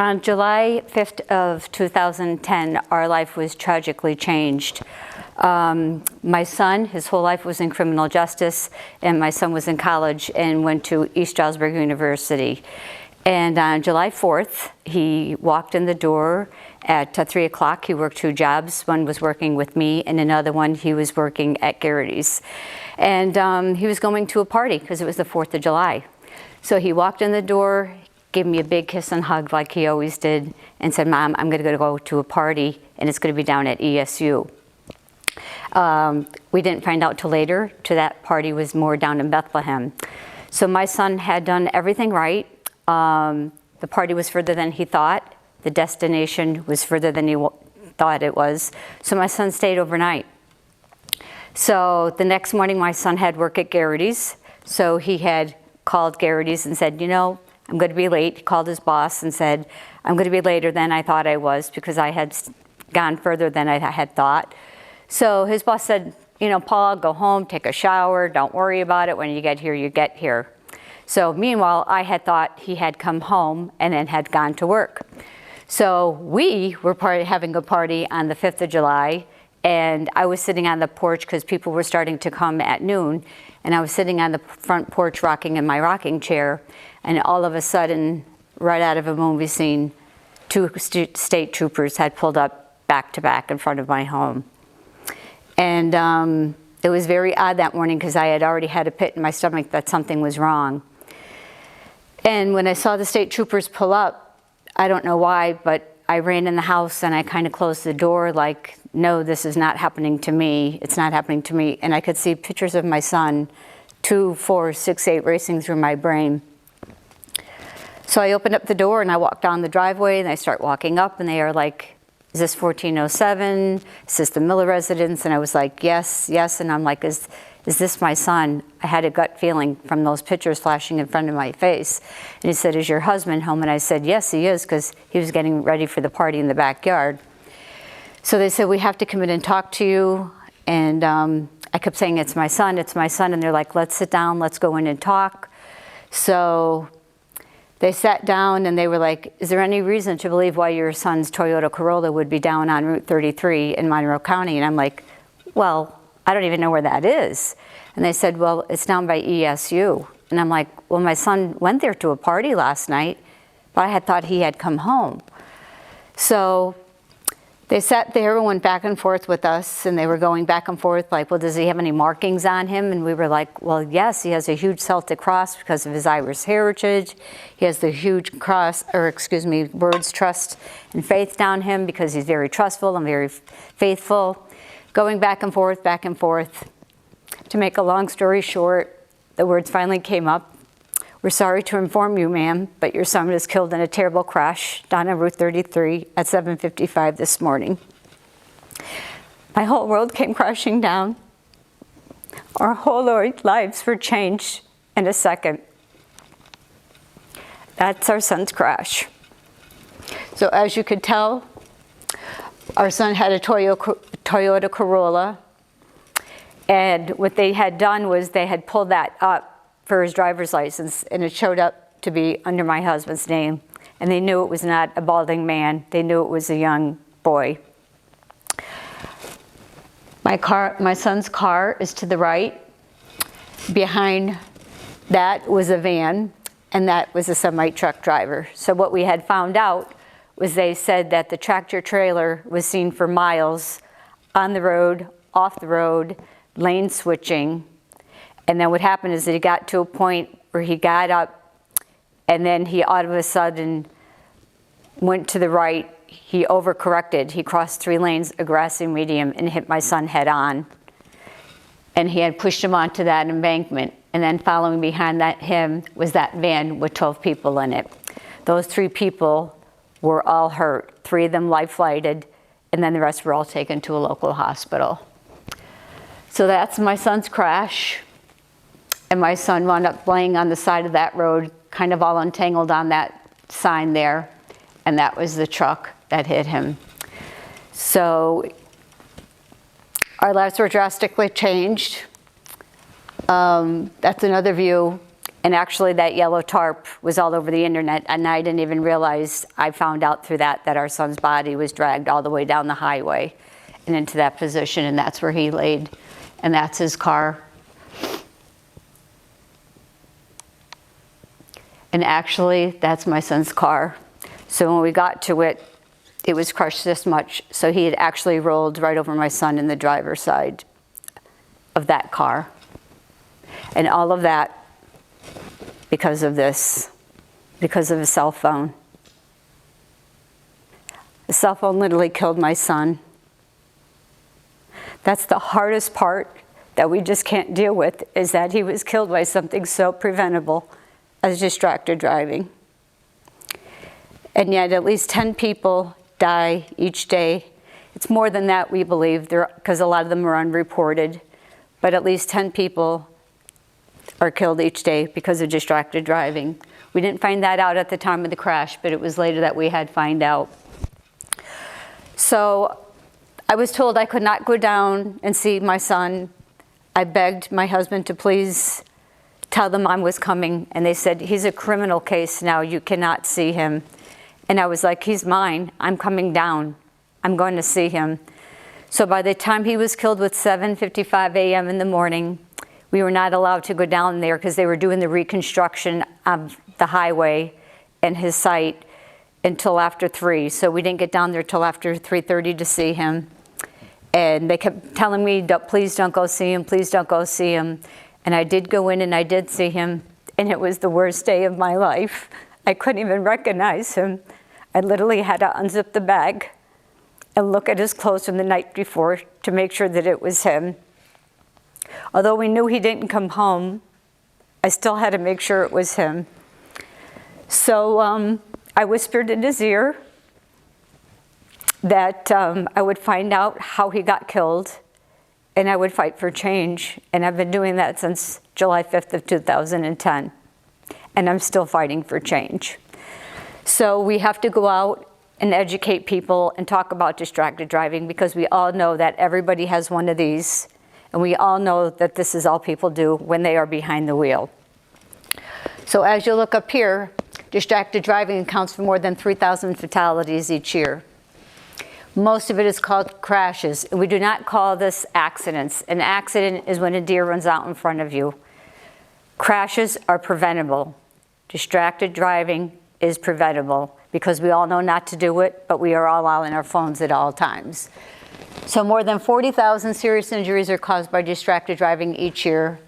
On July 5th of 2010, our life was tragically changed. My son, his whole life was in criminal justice, and my son was in college and went to East Stroudsburg University. And on July 4th, he walked in the door at 3 o'clock. He worked 2 jobs. One was working with me, and another one he was working at Garrity's. And he was going to a party because it was the 4th of July. So he walked in the door, gave me a big kiss and hug like he always did, and said, "Mom, I'm going to go to a party, and it's going to be down at ESU." We didn't find out till later. That party was more down in Bethlehem. So my son had done everything right. The party was further than he thought. The destination was further than he thought it was. So my son stayed overnight. So the next morning, my son had work at Garrity's. So he had called Garrity's and said, "You know, I'm going to be late." He called his boss and said, "I'm going to be later than I thought I was because I had gone further than I had thought." So his boss said, "You know, Paul, go home, take a shower, don't worry about it. When you get here, you get here." So meanwhile, I had thought he had come home and then had gone to work. So we were having a party on the 5th of July, and I was sitting on the porch because people were starting to come at noon, and I was sitting on the front porch rocking in my rocking chair, and all of a sudden, right out of a movie scene, 2 state troopers had pulled up back to back in front of my home. And it was very odd that morning because I had already had a pit in my stomach that something was wrong. And when I saw the state troopers pull up, I don't know why, but I ran in the house and I kind of closed the door like, no, this is not happening to me. It's not happening to me. And I could see pictures of my son, 2, 4, 6, 8 racing through my brain. So I opened up the door and I walked down the driveway and I start walking up and they are like, "Is this 1407? Is this the Miller residence?" And I was like, yes, yes. And I'm like, is this my son? I had a gut feeling from those pictures flashing in front of my face. And he said, "Is your husband home?" And I said, "Yes, he is," because he was getting ready for the party in the backyard. So they said, "We have to come in and talk to you." And I kept saying, "It's my son, it's my son." And they're like, "Let's sit down, let's go in and talk." So they sat down and they were like, "Is there any reason to believe why your son's Toyota Corolla would be down on Route 33 in Monroe County?" And I'm like, "Well, I don't even know where that is." And they said, "Well, it's down by ESU." And I'm like, "Well, my son went there to a party last night, but I had thought he had come home." So they sat there and went back and forth with us, and they were going back and forth like, "Well, does he have any markings on him?" And we were like, "Well, yes, he has a huge Celtic cross because of his Irish heritage. He has the huge cross, words trust and faith down him because he's very trustful and very faithful." Going back and forth, back and forth. To make a long story short, the words finally came up. "We're sorry to inform you, ma'am, but your son was killed in a terrible crash down on Route 33 at 7:55 this morning." My whole world came crashing down. Our whole lives were changed in a second. That's our son's crash. So as you could tell, our son had a Toyota Corolla, and what they had done was they had pulled that up for his driver's license, and it showed up to be under my husband's name, and they knew it was not a balding man. They knew it was a young boy. My son's car is to the right. Behind that was a van, and that was a semi-truck driver. So what we had found out was they said that the tractor trailer was seen for miles on the road, off the road, lane switching. And then what happened is that he got to a point where he got up and then he all of a sudden went to the right. He overcorrected. He crossed 3 lanes, a grassy medium, and hit my son head on. And he had pushed him onto that embankment. And then following behind him was that van with 12 people in it. Those 3 people were all hurt. 3 of them life-flighted, and then the rest were all taken to a local hospital. So that's my son's crash. And my son wound up laying on the side of that road, kind of all entangled on that sign there. And that was the truck that hit him. So our lives were drastically changed. That's another view. And actually that yellow tarp was all over the internet, and I didn't even realize, I found out through that our son's body was dragged all the way down the highway and into that position, and that's where he laid, and that's his car. And actually, that's my son's car. So when we got to it, it was crushed this much, so he had actually rolled right over my son in the driver's side of that car. And all of that because of this, because of a cell phone. The cell phone literally killed my son. That's the hardest part that we just can't deal with, is that he was killed by something so preventable as distracted driving. And yet at least 10 people die each day. It's more than that, we believe, because a lot of them are unreported, but at least 10 people are killed each day because of distracted driving. We didn't find that out at the time of the crash, but it was later that we had found out. So I was told I could not go down and see my son. I begged my husband to please tell them I was coming, and they said, he's a criminal case now, you cannot see him. And I was like, he's mine, I'm coming down, I'm going to see him. So by the time he was killed with 7:55 a.m. in the morning, we were not allowed to go down there because they were doing the reconstruction of the highway and his site until after 3. So we didn't get down there till after 3:30 to see him. And they kept telling me, please don't go see him, please don't go see him. And I did go in and I did see him, and it was the worst day of my life. I couldn't even recognize him. I literally had to unzip the bag and look at his clothes from the night before to make sure that it was him. Although we knew he didn't come home, I still had to make sure it was him. So I whispered in his ear that I would find out how he got killed, and I would fight for change. And I've been doing that since July 5th of 2010. And I'm still fighting for change. So we have to go out and educate people and talk about distracted driving, because we all know that everybody has one of these. And we all know that this is all people do when they are behind the wheel. So as you look up here, distracted driving accounts for more than 3,000 fatalities each year. Most of it is called crashes. And we do not call this accidents. An accident is when a deer runs out in front of you. Crashes are preventable. Distracted driving is preventable because we all know not to do it, but we are all on our phones at all times. So more than 40,000 serious injuries are caused by distracted driving each year.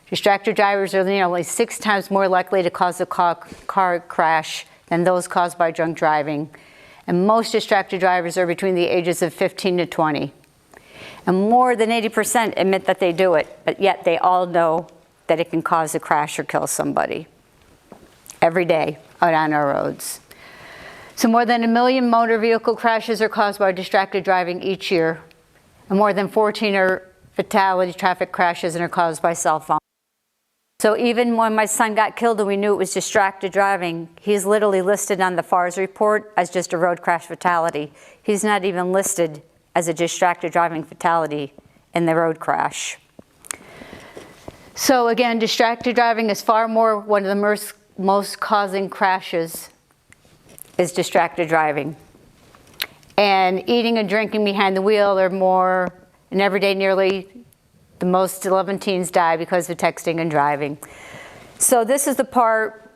Distracted drivers are nearly 6 times more likely to cause a car crash than those caused by drunk driving. And most distracted drivers are between the ages of 15 to 20. And more than 80% admit that they do it, but yet they all know that it can cause a crash or kill somebody every day out on our roads. So more than 1 million motor vehicle crashes are caused by distracted driving each year, and more than 14 are fatality traffic crashes and are caused by cell phones. So even when my son got killed and we knew it was distracted driving, he's literally listed on the FARS report as just a road crash fatality. He's not even listed as a distracted driving fatality in the road crash. So again, distracted driving is far more one of the most causing crashes is distracted driving. And eating and drinking behind the wheel are more, and every day nearly the most 11 teens die because of texting and driving. So this is the part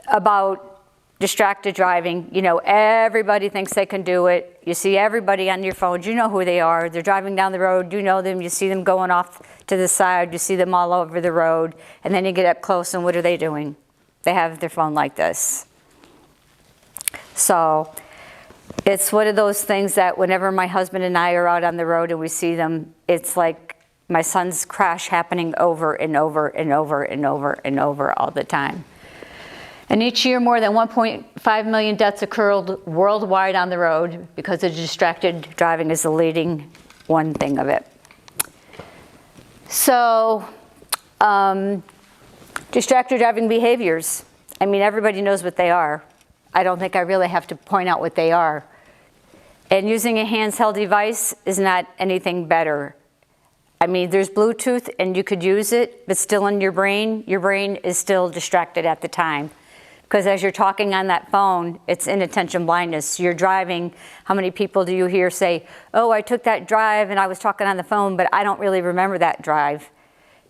about distracted driving. You know, everybody thinks they can do it. You see everybody on your phones, you know who they are. They're driving down the road, you know them, you see them going off to the side, you see them all over the road, and then you get up close and what are they doing? They have their phone like this. So it's one of those things that whenever my husband and I are out on the road and we see them, it's like my son's crash happening over and over and over and over and over all the time. And each year more than 1.5 million deaths occur worldwide on the road because of distracted driving is the leading one thing of it. So distracted driving behaviors. I mean, everybody knows what they are. I don't think I really have to point out what they are. And using a handheld device is not anything better. I mean, there's Bluetooth and you could use it, but still in your brain is still distracted at the time. Because as you're talking on that phone, it's inattention blindness. You're driving. How many people do you hear say, oh, I took that drive and I was talking on the phone, but I don't really remember that drive?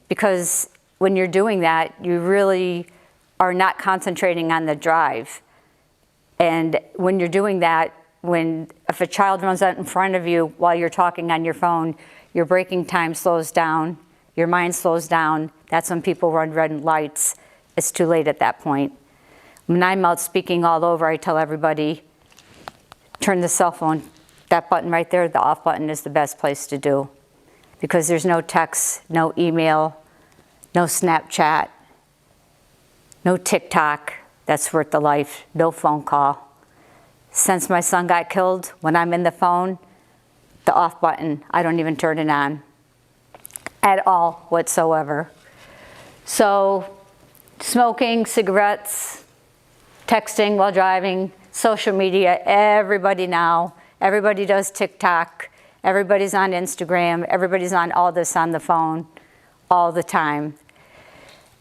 Because when you're doing that, you really are not concentrating on the drive. And when you're doing that, if a child runs out in front of you while you're talking on your phone, your braking time slows down, your mind slows down. That's when people run red lights. It's too late at that point. When I'm out speaking all over, I tell everybody, turn the cell phone, that button right there, the off button is the best place to do. Because there's no text, no email, no Snapchat, no TikTok, that's worth the life, no phone call. Since my son got killed, when I'm in the phone, the off button, I don't even turn it on at all whatsoever. So smoking, cigarettes, texting while driving, social media, everybody does TikTok, everybody's on Instagram, everybody's on all this on the phone all the time.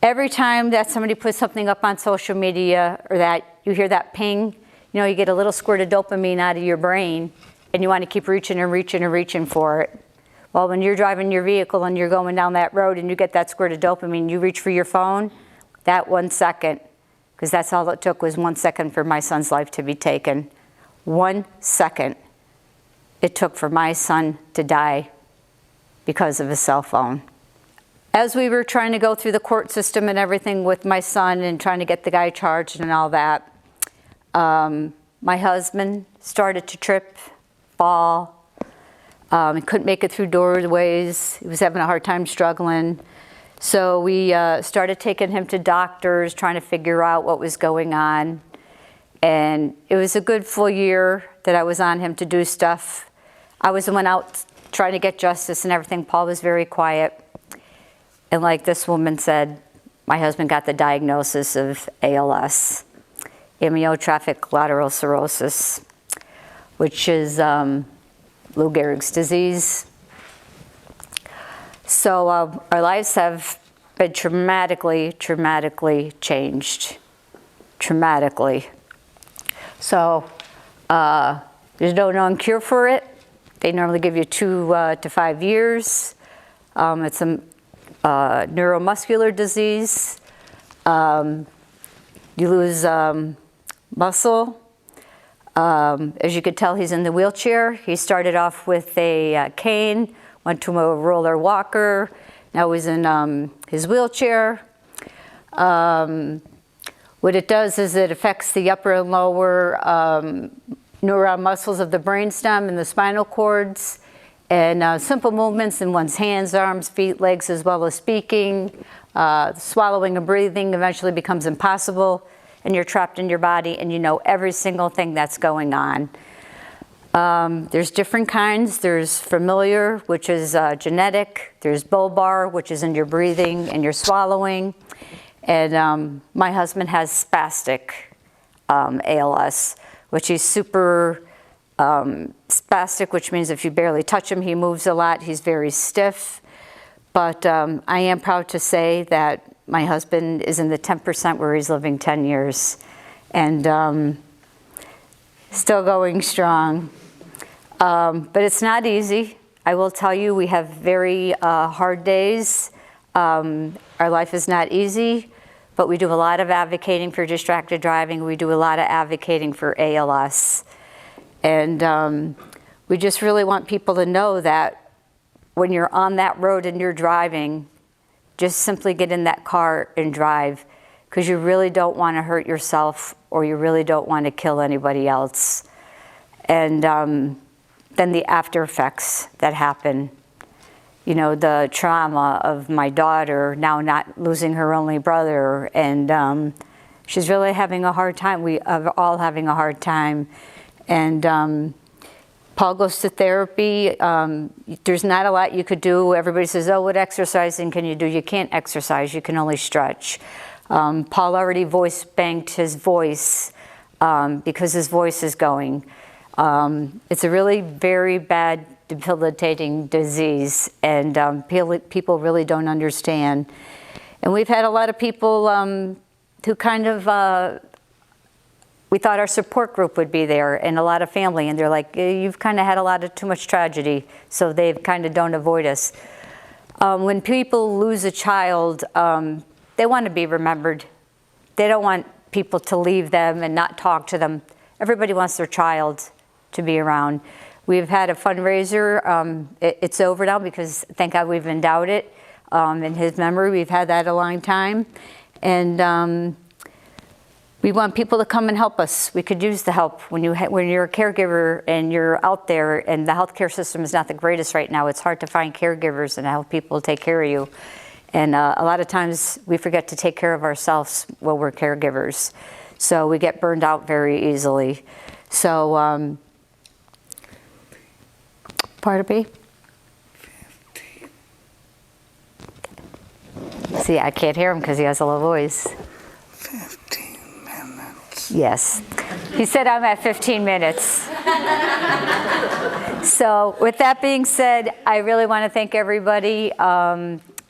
Every time that somebody puts something up on social media or that you hear that ping, you get a little squirt of dopamine out of your brain and you want to keep reaching and reaching and reaching for it. Well, when you're driving your vehicle and you're going down that road and you get that squirt of dopamine, you reach for your phone, that 1 second, because that's all it took was 1 second for my son's life to be taken. 1 second it took for my son to die because of a cell phone. As we were trying to go through the court system and everything with my son and trying to get the guy charged and all that, my husband started to trip, fall. He couldn't make it through doorways. He was having a hard time struggling. So we started taking him to doctors, trying to figure out what was going on. And it was a good full year that I was on him to do stuff. I was the one out trying to get justice and everything. Paul was very quiet. And like this woman said, my husband got the diagnosis of ALS, amyotrophic lateral sclerosis, which is Lou Gehrig's disease. So our lives have been traumatically changed. Traumatically. So there's no known cure for it. They normally give you 2 to 5 years. It's a neuromuscular disease. You lose muscle. As you could tell, he's in the wheelchair. He started off with a cane, went to a roller walker. Now he's in his wheelchair. What it does is it affects the upper and lower neuron muscles of the brainstem and the spinal cords. And simple movements in one's hands, arms, feet, legs, as well as speaking, swallowing and breathing eventually becomes impossible. And you're trapped in your body and you know every single thing that's going on. There's different kinds. There's familiar, which is genetic. There's bulbar, which is in your breathing and your swallowing. And my husband has spastic ALS, which is super spastic, which means if you barely touch him, he moves a lot. He's very stiff. But I am proud to say that my husband is in the 10% where he's living 10 years and still going strong. But it's not easy. I will tell you, we have very hard days. Our life is not easy, but we do a lot of advocating for distracted driving. We do a lot of advocating for ALS. And we just really want people to know that when you're on that road and you're driving, just simply get in that car and drive, because you really don't want to hurt yourself or you really don't want to kill anybody else. And then the after effects that happen, the trauma of my daughter now not losing her only brother, and she's really having a hard time. We are all having a hard time. And Paul goes to therapy. There's not a lot you could do. Everybody says, oh, what exercising can you do? You can't exercise. You can only stretch. Paul already banked his voice because his voice is going. It's a really very bad debilitating disease, and people really don't understand. And we've had a lot of people who kind of, we thought our support group would be there, and a lot of family, and they're like, you've kind of had a lot of too much tragedy, so they kind of don't avoid us. When people lose a child, they want to be remembered. They don't want people to leave them and not talk to them. Everybody wants their child to be around. We've had a fundraiser. It's over now because, thank God, we've endowed it in his memory. We've had that a long time. And we want people to come and help us. We could use the help. When you're a caregiver and you're out there and the healthcare system is not the greatest right now, it's hard to find caregivers and help people take care of you. And a lot of times we forget to take care of ourselves while we're caregivers. So we get burned out very easily. So, pardon me? 15. See, I can't hear him because he has a low voice. 15 minutes. Yes. He said I'm at 15 minutes. So with that being said, I really want to thank everybody.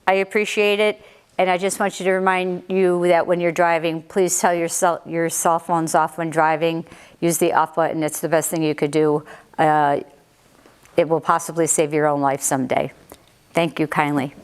I appreciate it. And I just want you to remind you that when you're driving, please tell your cell phones off when driving. Use the off button. It's the best thing you could do. It will possibly save your own life someday. Thank you kindly.